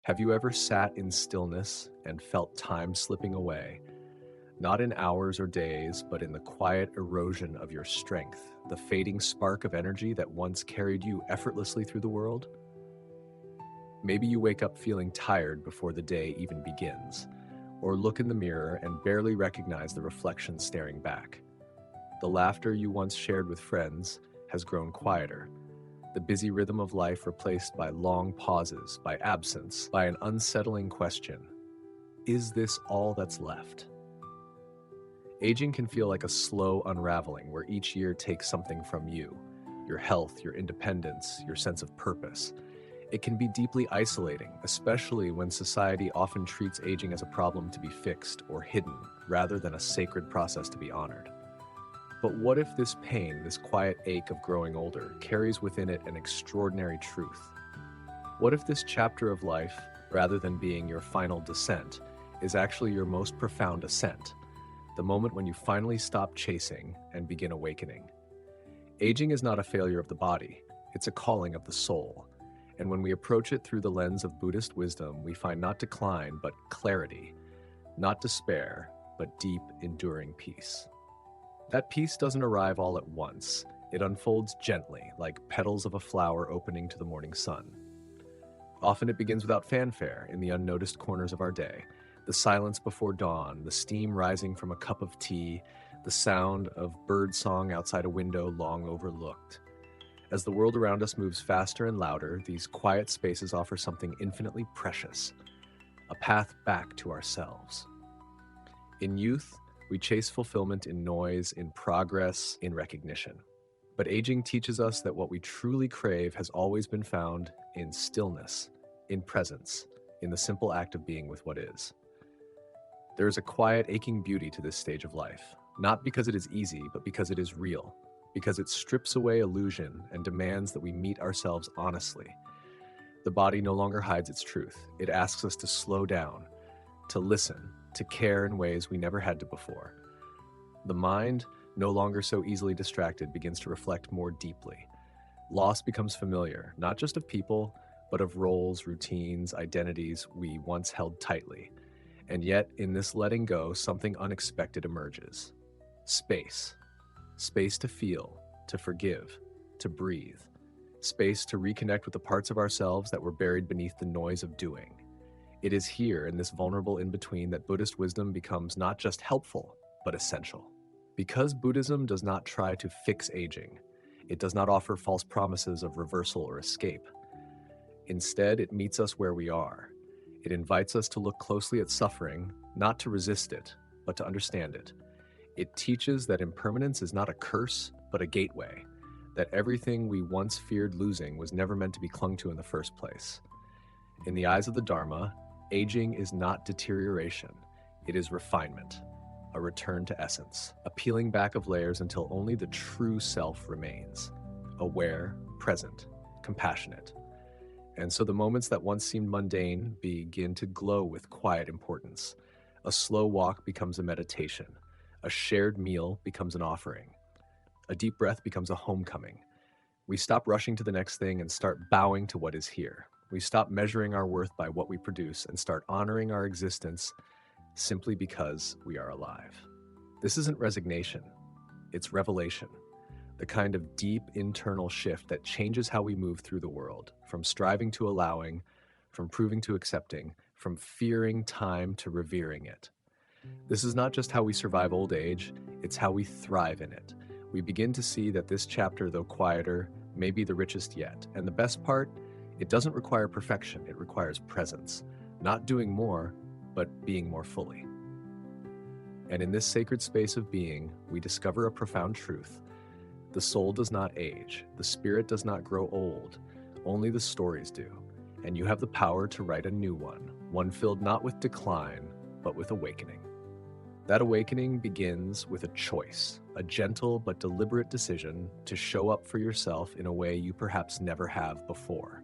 Have you ever sat in stillness and felt time slipping away, not in hours or days, but in the quiet erosion of your strength, the fading spark of energy that once carried you effortlessly through the world? Maybe you wake up feeling tired before the day even begins, or look in the mirror and barely recognize the reflection staring back. The laughter you once shared with friends has grown quieter, the busy rhythm of life replaced by long pauses, by absence, by an unsettling question. Is this all that's left? Aging can feel like a slow unraveling where each year takes something from you, your health, your independence, your sense of purpose. It can be deeply isolating, especially when society often treats aging as a problem to be fixed or hidden, rather than a sacred process to be honored. But what if this pain, this quiet ache of growing older, carries within it an extraordinary truth? What if this chapter of life, rather than being your final descent, is actually your most profound ascent, the moment when you finally stop chasing and begin awakening? Aging is not a failure of the body, it's a calling of the soul. And when we approach it through the lens of Buddhist wisdom, we find not decline, but clarity, not despair, but deep, enduring peace. That peace doesn't arrive all at once. It unfolds gently, like petals of a flower opening to the morning sun. Often it begins without fanfare in the unnoticed corners of our day. The silence before dawn, the steam rising from a cup of tea, the sound of bird song outside a window long overlooked. As the world around us moves faster and louder, these quiet spaces offer something infinitely precious, a path back to ourselves. In youth, we chase fulfillment in noise, in progress, in recognition. But aging teaches us that what we truly crave has always been found in stillness, in presence, in the simple act of being with what is. There is a quiet, aching beauty to this stage of life, not because it is easy, but because it is real, because it strips away illusion and demands that we meet ourselves honestly. The body no longer hides its truth. It asks us to slow down, to listen, to care in ways we never had to before. The mind, no longer so easily distracted, begins to reflect more deeply. Loss becomes familiar, not just of people, but of roles, routines, identities we once held tightly. And yet, in this letting go, something unexpected emerges. Space. Space to feel, to forgive, to breathe. Space to reconnect with the parts of ourselves that were buried beneath the noise of doing. It is here, in this vulnerable in-between, that Buddhist wisdom becomes not just helpful, but essential. Because Buddhism does not try to fix aging, it does not offer false promises of reversal or escape. Instead, it meets us where we are. It invites us to look closely at suffering, not to resist it, but to understand it. It teaches that impermanence is not a curse, but a gateway, that everything we once feared losing was never meant to be clung to in the first place. In the eyes of the Dharma, aging is not deterioration, it is refinement, a return to essence, a peeling back of layers until only the true self remains, aware, present, compassionate. And so the moments that once seemed mundane begin to glow with quiet importance. A slow walk becomes a meditation, a shared meal becomes an offering, a deep breath becomes a homecoming. We stop rushing to the next thing and start bowing to what is here. We stop measuring our worth by what we produce and start honoring our existence simply because we are alive. This isn't resignation, it's revelation, the kind of deep internal shift that changes how we move through the world, from striving to allowing, from proving to accepting, from fearing time to revering it. This is not just how we survive old age, it's how we thrive in it. We begin to see that this chapter, though quieter, may be the richest yet. And the best part, it doesn't require perfection, it requires presence. Not doing more, but being more fully. And in this sacred space of being, we discover a profound truth. The soul does not age, the spirit does not grow old, only the stories do. And you have the power to write a new one filled not with decline, but with awakening. That awakening begins with a choice, a gentle but deliberate decision to show up for yourself in a way you perhaps never have before.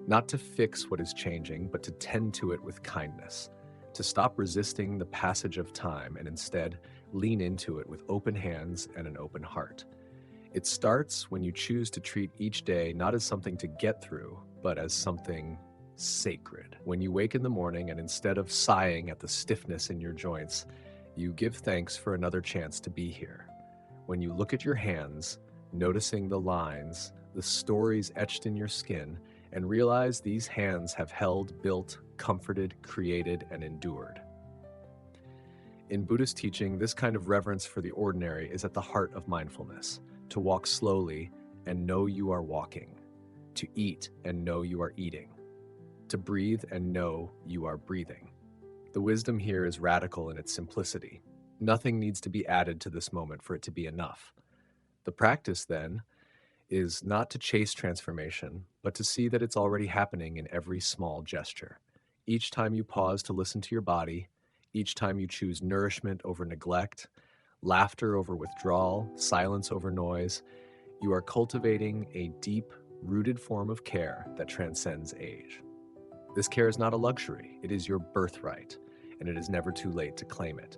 Not to fix what is changing, but to tend to it with kindness, to stop resisting the passage of time and instead lean into it with open hands and an open heart. It starts when you choose to treat each day not as something to get through, but as something sacred. When you wake in the morning and instead of sighing at the stiffness in your joints, you give thanks for another chance to be here. When you look at your hands, noticing the lines, the stories etched in your skin, and realize these hands have held, built, comforted, created, and endured. In Buddhist teaching, this kind of reverence for the ordinary is at the heart of mindfulness. To walk slowly and know you are walking. To eat and know you are eating. To breathe and know you are breathing. The wisdom here is radical in its simplicity. Nothing needs to be added to this moment for it to be enough. The practice, then, is not to chase transformation, but to see that it's already happening in every small gesture. Each time you pause to listen to your body, each time you choose nourishment over neglect, laughter over withdrawal, silence over noise, you are cultivating a deep, rooted form of care that transcends age. This care is not a luxury, it is your birthright, and it is never too late to claim it.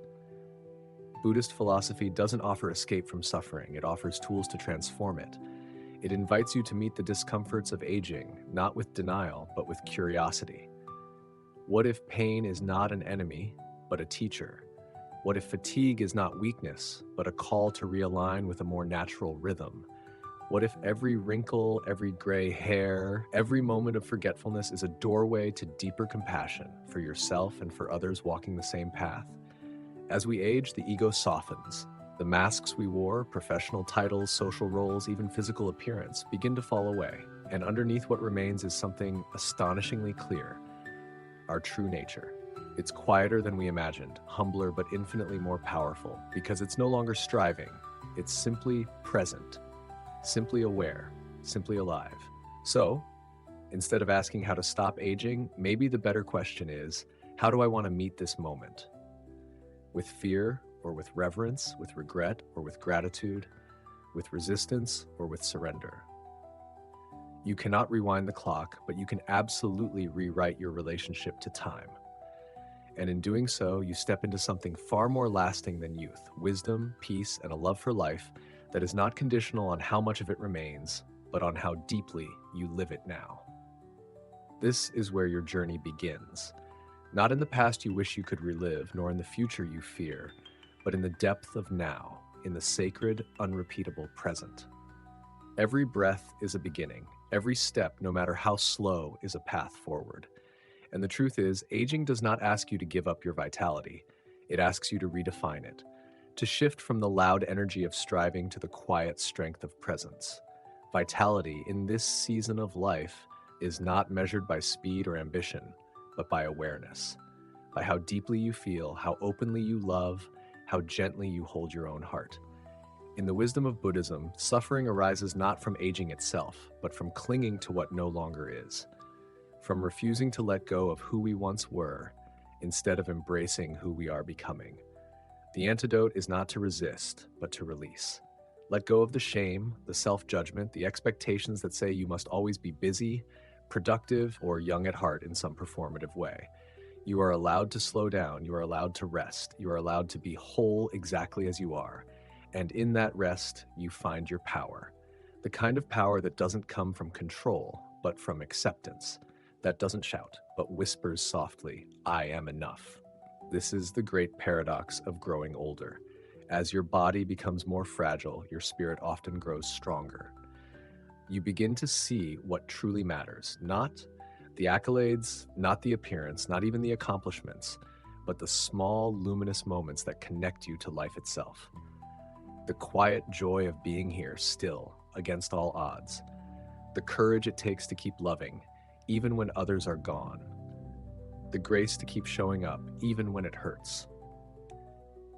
Buddhist philosophy doesn't offer escape from suffering, it offers tools to transform it. It invites you to meet the discomforts of aging, not with denial, but with curiosity. What if pain is not an enemy, but a teacher? What if fatigue is not weakness, but a call to realign with a more natural rhythm? What if every wrinkle, every gray hair, every moment of forgetfulness is a doorway to deeper compassion for yourself and for others walking the same path? As we age, the ego softens. The masks we wore, professional titles, social roles, even physical appearance, begin to fall away. And underneath what remains is something astonishingly clear: our true nature. It's quieter than we imagined, humbler but infinitely more powerful, because it's no longer striving. It's simply present, simply aware, simply alive. So, instead of asking how to stop aging, maybe the better question is, how do I want to meet this moment? With fear or with reverence, with regret or with gratitude, with resistance or with surrender? You cannot rewind the clock, but you can absolutely rewrite your relationship to time. And in doing so, you step into something far more lasting than youth: wisdom, peace, and a love for life that is not conditional on how much of it remains, but on how deeply you live it now. This is where your journey begins. Not in the past you wish you could relive, nor in the future you fear, but in the depth of now, in the sacred, unrepeatable present. Every breath is a beginning. Every step, no matter how slow, is a path forward. And the truth is, aging does not ask you to give up your vitality. It asks you to redefine it, to shift from the loud energy of striving to the quiet strength of presence. Vitality in this season of life is not measured by speed or ambition, but by awareness, by how deeply you feel, how openly you love, how gently you hold your own heart. In the wisdom of Buddhism, suffering arises not from aging itself, but from clinging to what no longer is, from refusing to let go of who we once were, instead of embracing who we are becoming. The antidote is not to resist, but to release. Let go of the shame, the self-judgment, the expectations that say you must always be busy, productive, or young at heart in some performative way. You are allowed to slow down, you are allowed to rest, you are allowed to be whole exactly as you are. And in that rest, you find your power. The kind of power that doesn't come from control, but from acceptance. That doesn't shout, but whispers softly, "I am enough." This is the great paradox of growing older. As your body becomes more fragile, your spirit often grows stronger. You begin to see what truly matters, not the accolades, not the appearance, not even the accomplishments, but the small, luminous moments that connect you to life itself. The quiet joy of being here, still, against all odds. The courage it takes to keep loving, even when others are gone. The grace to keep showing up, even when it hurts.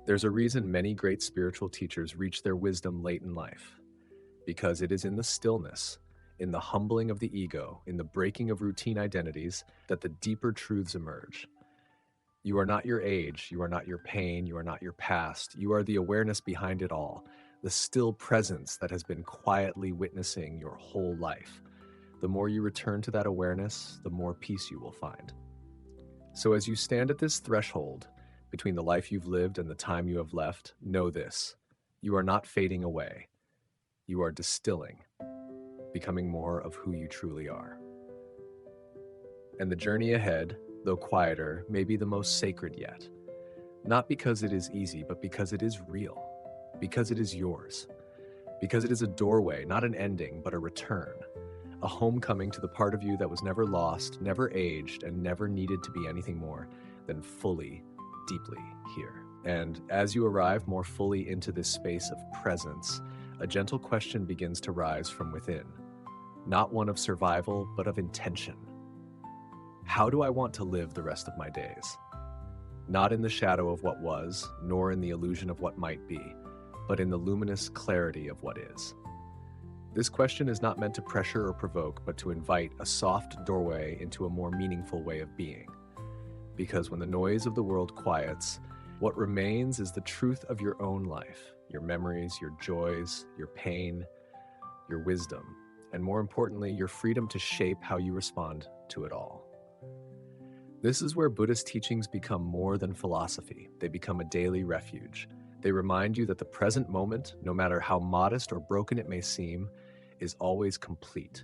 There's a reason many great spiritual teachers reach their wisdom late in life, because it is in the stillness, in the humbling of the ego, in the breaking of routine identities, that the deeper truths emerge. You are not your age, you are not your pain, you are not your past, you are the awareness behind it all, the still presence that has been quietly witnessing your whole life. The more you return to that awareness, the more peace you will find. So as you stand at this threshold between the life you've lived and the time you have left, know this: you are not fading away. You are distilling, becoming more of who you truly are. And the journey ahead, though quieter, may be the most sacred yet. Not because it is easy, but because it is real. Because it is yours. Because it is a doorway, not an ending, but a return. A homecoming to the part of you that was never lost, never aged, and never needed to be anything more than fully, deeply here. And as you arrive more fully into this space of presence, a gentle question begins to rise from within. Not one of survival, but of intention. How do I want to live the rest of my days? Not in the shadow of what was, nor in the illusion of what might be, but in the luminous clarity of what is. This question is not meant to pressure or provoke, but to invite a soft doorway into a more meaningful way of being. Because when the noise of the world quiets, what remains is the truth of your own life, your memories, your joys, your pain, your wisdom, and more importantly, your freedom to shape how you respond to it all. This is where Buddhist teachings become more than philosophy. They become a daily refuge. They remind you that the present moment, no matter how modest or broken it may seem, is always complete.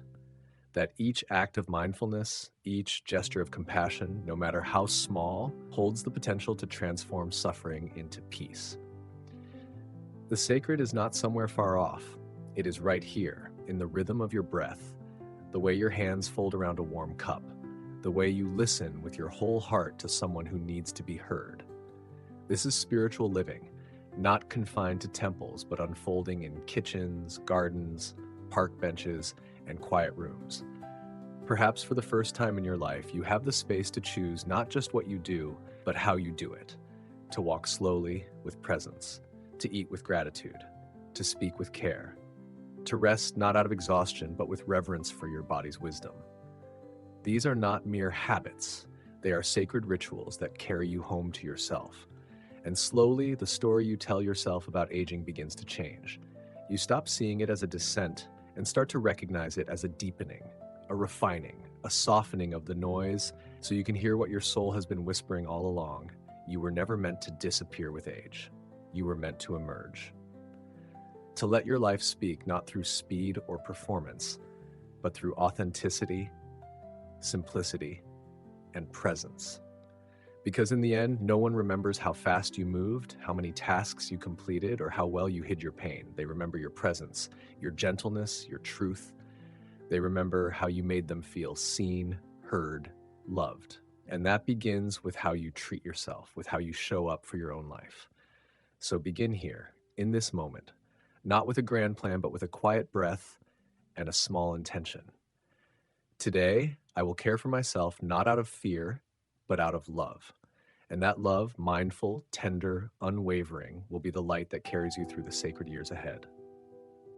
That each act of mindfulness, each gesture of compassion, no matter how small, holds the potential to transform suffering into peace. The sacred is not somewhere far off. It is right here, in the rhythm of your breath, the way your hands fold around a warm cup, the way you listen with your whole heart to someone who needs to be heard. This is spiritual living, not confined to temples, but unfolding in kitchens, gardens, park benches, and quiet rooms. Perhaps for the first time in your life, you have the space to choose not just what you do, but how you do it. To walk slowly with presence, to eat with gratitude, to speak with care, to rest not out of exhaustion, but with reverence for your body's wisdom. These are not mere habits. They are sacred rituals that carry you home to yourself. And slowly, the story you tell yourself about aging begins to change. You stop seeing it as a descent and start to recognize it as a deepening, a refining, a softening of the noise so you can hear what your soul has been whispering all along. You were never meant to disappear with age. You were meant to emerge. To let your life speak not through speed or performance, but through authenticity, simplicity, and presence. Because in the end, no one remembers how fast you moved, how many tasks you completed, or how well you hid your pain. They remember your presence, your gentleness, your truth. They remember how you made them feel seen, heard, loved. And that begins with how you treat yourself, with how you show up for your own life. So begin here, in this moment, not with a grand plan, but with a quiet breath and a small intention. Today, I will care for myself not out of fear, but out of love. And that love, mindful, tender, unwavering, will be the light that carries you through the sacred years ahead.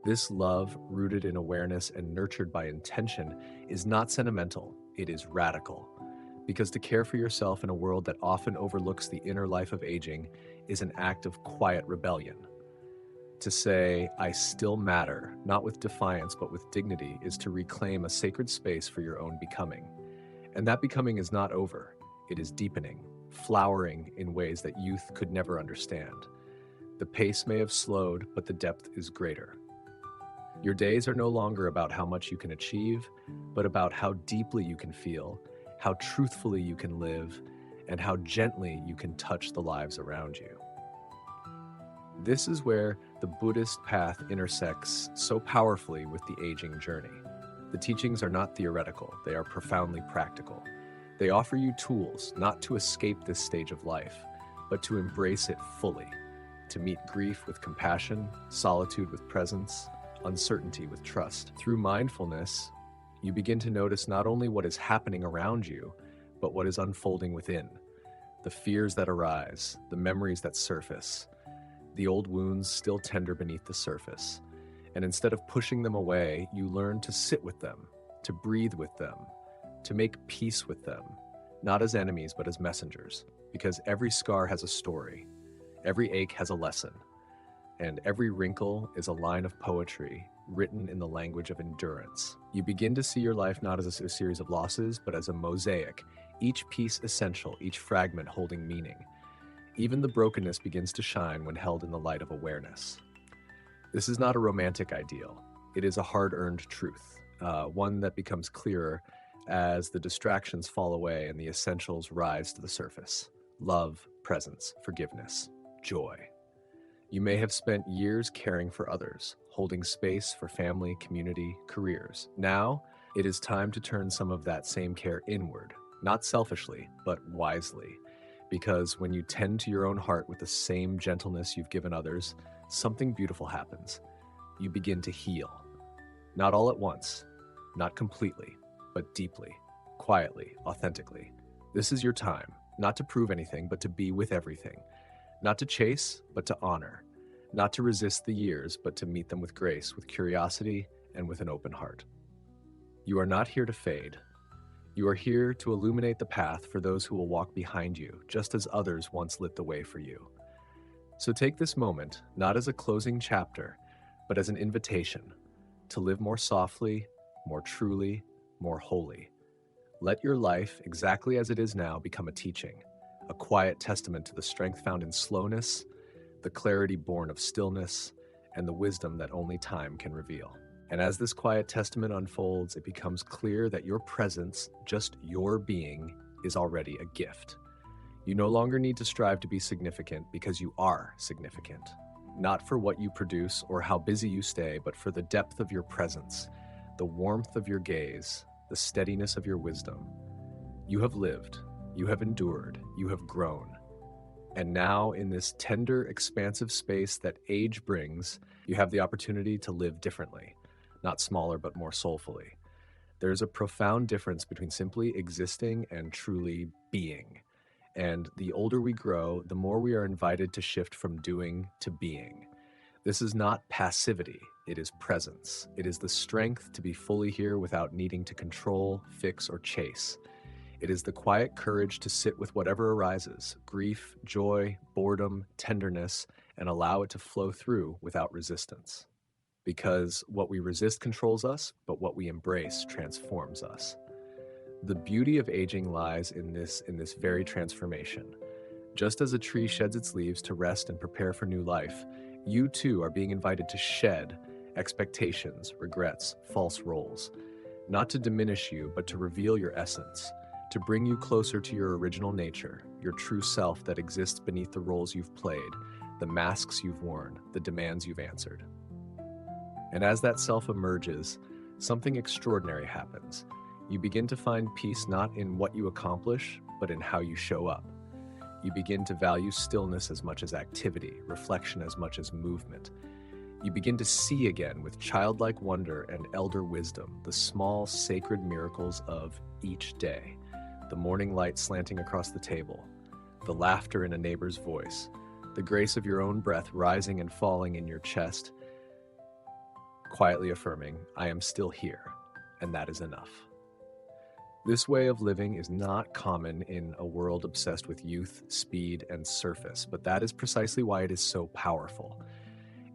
This love, rooted in awareness and nurtured by intention, is not sentimental, it is radical. Because to care for yourself in a world that often overlooks the inner life of aging is an act of quiet rebellion. To say, I still matter, not with defiance but with dignity, is to reclaim a sacred space for your own becoming. And that becoming is not over, it is deepening, flowering in ways that youth could never understand. The pace may have slowed, but the depth is greater. Your days are no longer about how much you can achieve, but about how deeply you can feel, how truthfully you can live, and how gently you can touch the lives around you. This is where the Buddhist path intersects so powerfully with the aging journey. The teachings are not theoretical, they are profoundly practical. They offer you tools not to escape this stage of life, but to embrace it fully, to meet grief with compassion, solitude with presence, uncertainty with trust. Through mindfulness, you begin to notice not only what is happening around you, but what is unfolding within. The fears that arise, the memories that surface, the old wounds still tender beneath the surface. And instead of pushing them away, you learn to sit with them, to breathe with them, to make peace with them, not as enemies, but as messengers. Because every scar has a story, every ache has a lesson, and every wrinkle is a line of poetry written in the language of endurance. You begin to see your life not as a series of losses, but as a mosaic, each piece essential, each fragment holding meaning. Even the brokenness begins to shine when held in the light of awareness. This is not a romantic ideal. It is a hard-earned truth, one that becomes clearer as the distractions fall away and the essentials rise to the surface: love, presence, forgiveness, joy. You may have spent years caring for others, holding space for family, community, careers. Now, it is time to turn some of that same care inward, not selfishly, but wisely. Because when you tend to your own heart with the same gentleness you've given others, something beautiful happens. You begin to heal. Not all at once, not completely, but deeply, quietly, authentically. This is your time, not to prove anything, but to be with everything. Not to chase, but to honor. Not to resist the years, but to meet them with grace, with curiosity, and with an open heart. You are not here to fade. You are here to illuminate the path for those who will walk behind you, just as others once lit the way for you. So take this moment, not as a closing chapter, but as an invitation to live more softly, more truly, more wholly. Let your life, exactly as it is now, become a teaching, a quiet testament to the strength found in slowness, the clarity born of stillness, and the wisdom that only time can reveal. And as this quiet testament unfolds, it becomes clear that your presence, just your being, is already a gift. You no longer need to strive to be significant because you are significant. Not for what you produce or how busy you stay, but for the depth of your presence, the warmth of your gaze, the steadiness of your wisdom. You have lived, you have endured, you have grown. And now, in this tender, expansive space that age brings, you have the opportunity to live differently, not smaller, but more soulfully. There's a profound difference between simply existing and truly being. And the older we grow, the more we are invited to shift from doing to being. This is not passivity, it is presence. It is the strength to be fully here without needing to control, fix, or chase. It is the quiet courage to sit with whatever arises, grief, joy, boredom, tenderness, and allow it to flow through without resistance. Because what we resist controls us, but what we embrace transforms us. The beauty of aging lies in this very transformation. Just as a tree sheds its leaves to rest and prepare for new life, you too are being invited to shed expectations, regrets, false roles. Not to diminish you, but to reveal your essence, to bring you closer to your original nature, your true self that exists beneath the roles you've played, the masks you've worn, the demands you've answered. And as that self emerges, something extraordinary happens. You begin to find peace not in what you accomplish, but in how you show up. You begin to value stillness as much as activity, reflection as much as movement. You begin to see again with childlike wonder and elder wisdom the small, sacred miracles of each day. The morning light slanting across the table, the laughter in a neighbor's voice, the grace of your own breath rising and falling in your chest, quietly affirming, I am still here, and that is enough. This way of living is not common in a world obsessed with youth, speed, and surface, but that is precisely why it is so powerful.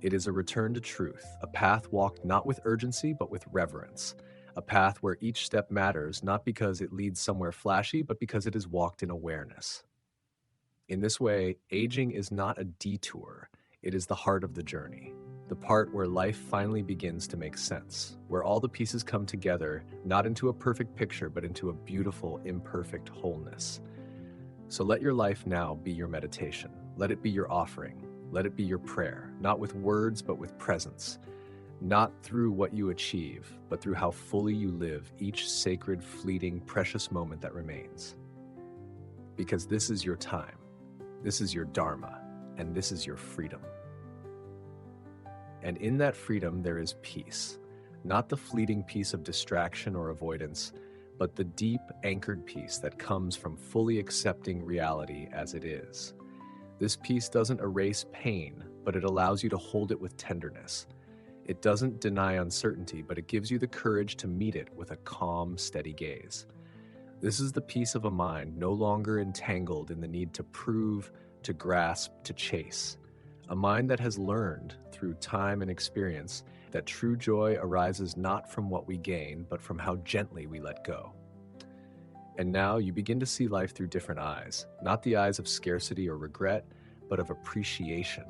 It is a return to truth, a path walked not with urgency, but with reverence, a path where each step matters, not because it leads somewhere flashy, but because it is walked in awareness. In this way, aging is not a detour, it is the heart of the journey. The part where life finally begins to make sense, where all the pieces come together, not into a perfect picture, but into a beautiful, imperfect wholeness. So let your life now be your meditation. Let it be your offering. Let it be your prayer, not with words, but with presence. Not through what you achieve, but through how fully you live each sacred, fleeting, precious moment that remains. Because this is your time, this is your dharma, and this is your freedom. And in that freedom, there is peace, not the fleeting peace of distraction or avoidance, but the deep, anchored peace that comes from fully accepting reality as it is. This peace doesn't erase pain, but it allows you to hold it with tenderness. It doesn't deny uncertainty, but it gives you the courage to meet it with a calm, steady gaze. This is the peace of a mind no longer entangled in the need to prove, to grasp, to chase. A mind that has learned through time and experience that true joy arises not from what we gain, but from how gently we let go. And now you begin to see life through different eyes, not the eyes of scarcity or regret, but of appreciation.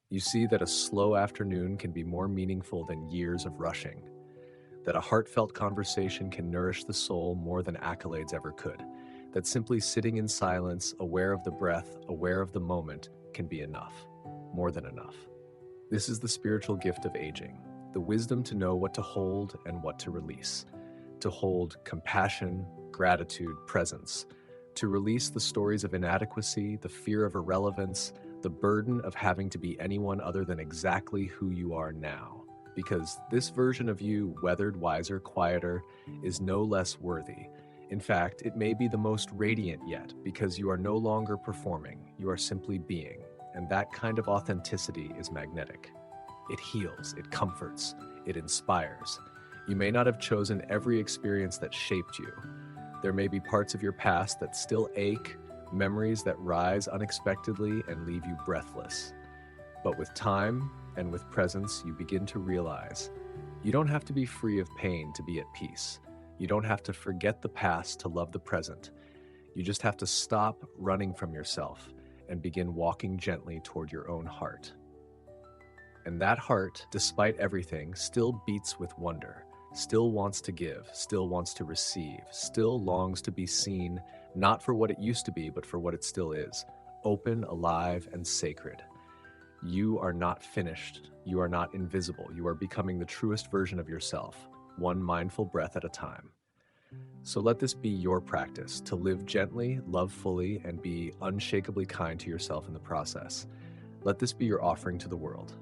You see that a slow afternoon can be more meaningful than years of rushing. that a heartfelt conversation can nourish the soul more than accolades ever could, that simply sitting in silence, aware of the breath, aware of the moment, can be enough, more than enough. This is the spiritual gift of aging, the wisdom to know what to hold and what to release, to hold compassion, gratitude, presence, to release the stories of inadequacy, the fear of irrelevance, the burden of having to be anyone other than exactly who you are now. Because this version of you, weathered, wiser, quieter, is no less worthy. In fact, it may be the most radiant yet, because you are no longer performing, you are simply being, and that kind of authenticity is magnetic. It heals, it comforts, it inspires. You may not have chosen every experience that shaped you. There may be parts of your past that still ache, memories that rise unexpectedly and leave you breathless. But with time and with presence, you begin to realize you don't have to be free of pain to be at peace. You don't have to forget the past to love the present. You just have to stop running from yourself and begin walking gently toward your own heart. And that heart, despite everything, still beats with wonder, still wants to give, still wants to receive, still longs to be seen, not for what it used to be, but for what it still is, open, alive, and sacred. You are not finished. You are not invisible. You are becoming the truest version of yourself, one mindful breath at a time. So let this be your practice, to live gently, love fully, and be unshakably kind to yourself in the process. Let this be your offering to the world.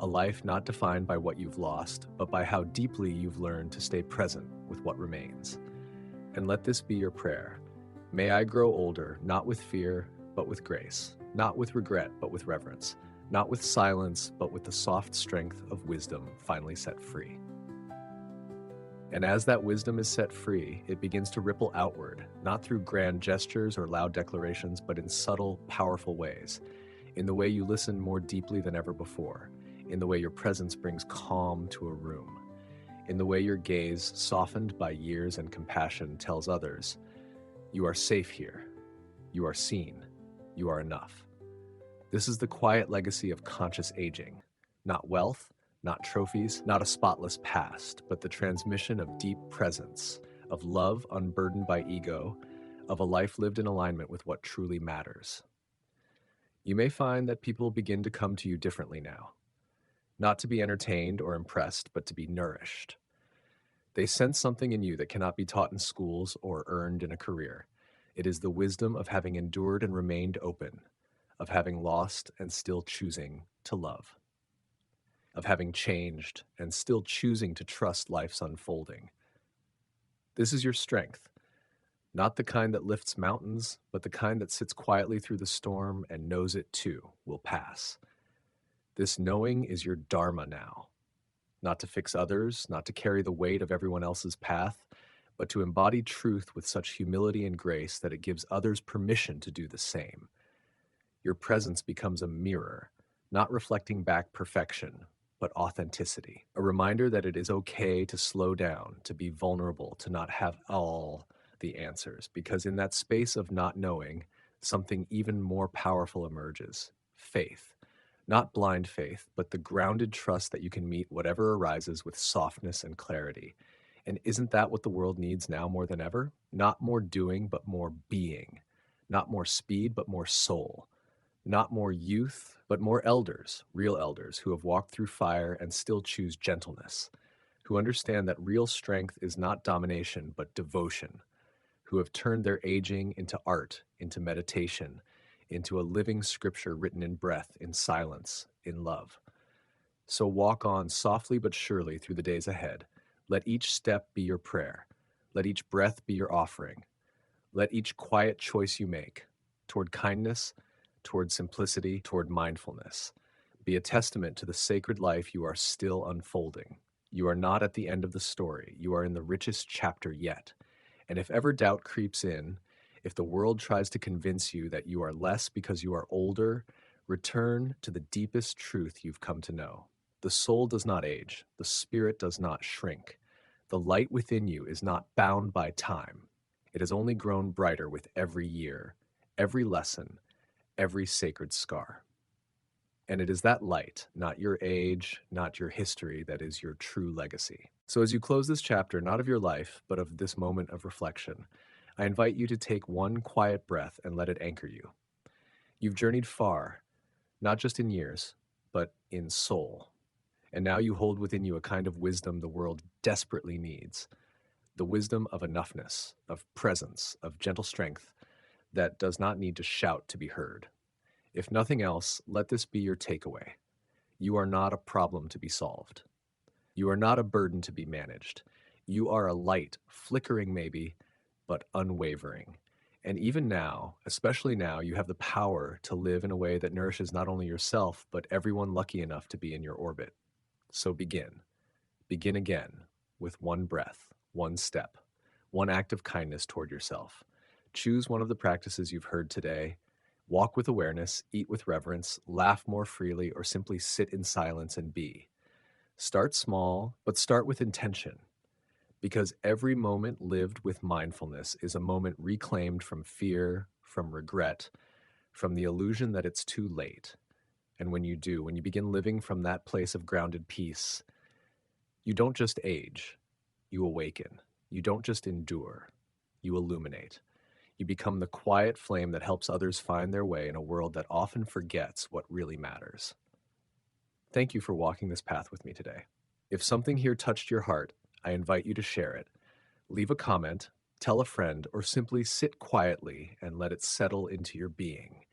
A life not defined by what you've lost, but by how deeply you've learned to stay present with what remains. And let this be your prayer. May I grow older, not with fear, but with grace, not with regret, but with reverence, not with silence, but with the soft strength of wisdom finally set free. And as that wisdom is set free, it begins to ripple outward, not through grand gestures or loud declarations, but in subtle, powerful ways, in the way you listen more deeply than ever before, in the way your presence brings calm to a room, in the way your gaze, softened by years and compassion, tells others, you are safe here, you are seen, you are enough. This is the quiet legacy of conscious aging, not wealth, not trophies, not a spotless past, but the transmission of deep presence, of love unburdened by ego, of a life lived in alignment with what truly matters. You may find that people begin to come to you differently now, not to be entertained or impressed, but to be nourished. They sense something in you that cannot be taught in schools or earned in a career. It is the wisdom of having endured and remained open, of having lost and still choosing to love, of having changed and still choosing to trust life's unfolding. This is your strength, not the kind that lifts mountains, but the kind that sits quietly through the storm and knows it too will pass. This knowing is your dharma now, not to fix others, not to carry the weight of everyone else's path, but to embody truth with such humility and grace that it gives others permission to do the same. Your presence becomes a mirror, not reflecting back perfection, but authenticity. A reminder that it is okay to slow down, to be vulnerable, to not have all the answers, because in that space of not knowing, something even more powerful emerges: faith. Not blind faith, but the grounded trust that you can meet whatever arises with softness and clarity. And isn't that what the world needs now more than ever? Not more doing, but more being. Not more speed, but more soul. Not more youth, but more elders, real elders who have walked through fire and still choose gentleness, who understand that real strength is not domination, but devotion, who have turned their aging into art, into meditation, into a living scripture written in breath, in silence, in love. So walk on softly but surely through the days ahead. Let each step be your prayer. Let each breath be your offering. Let each quiet choice you make toward kindness, toward simplicity, toward mindfulness be a testament to the sacred life you are still unfolding. You are not at the end of the story. You are in the richest chapter yet. And if ever doubt creeps in, if the world tries to convince you that you are less because you are older, return to the deepest truth you've come to know. The soul does not age. The spirit does not shrink. The light within you is not bound by time. It has only grown brighter with every year, every lesson, every sacred scar. And it is that light, not your age, not your history, that is your true legacy. So, as you close this chapter, not of your life, but of this moment of reflection, I invite you to take one quiet breath and let it anchor you. You've journeyed far, not just in years, but in soul. And now you hold within you a kind of wisdom the world desperately needs, the wisdom of enoughness, of presence, of gentle strength that does not need to shout to be heard. If nothing else, let this be your takeaway. You are not a problem to be solved. You are not a burden to be managed. You are a light, flickering maybe, but unwavering. And even now, especially now, you have the power to live in a way that nourishes not only yourself, but everyone lucky enough to be in your orbit. So begin. Begin again with one breath, one step, one act of kindness toward yourself. Choose one of the practices you've heard today. Walk with awareness, eat with reverence, laugh more freely, or simply sit in silence and be. Start small, but start with intention, because every moment lived with mindfulness is a moment reclaimed from fear, from regret, from the illusion that it's too late. And when you do, when you begin living from that place of grounded peace, you don't just age, you awaken. You don't just endure, you illuminate. You become the quiet flame that helps others find their way in a world that often forgets what really matters. Thank you for walking this path with me today. If something here touched your heart, I invite you to share it. Leave a comment, tell a friend, or simply sit quietly and let it settle into your being.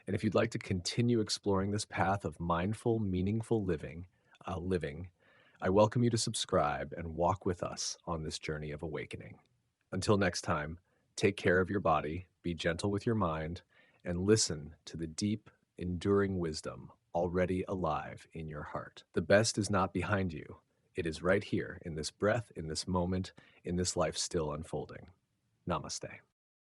And if you'd like to continue exploring this path of mindful, meaningful living, I welcome you to subscribe and walk with us on this journey of awakening. Until next time, take care of your body, be gentle with your mind, and listen to the deep, enduring wisdom already alive in your heart. The best is not behind you. It is right here in this breath, in this moment, in this life still unfolding. Namaste.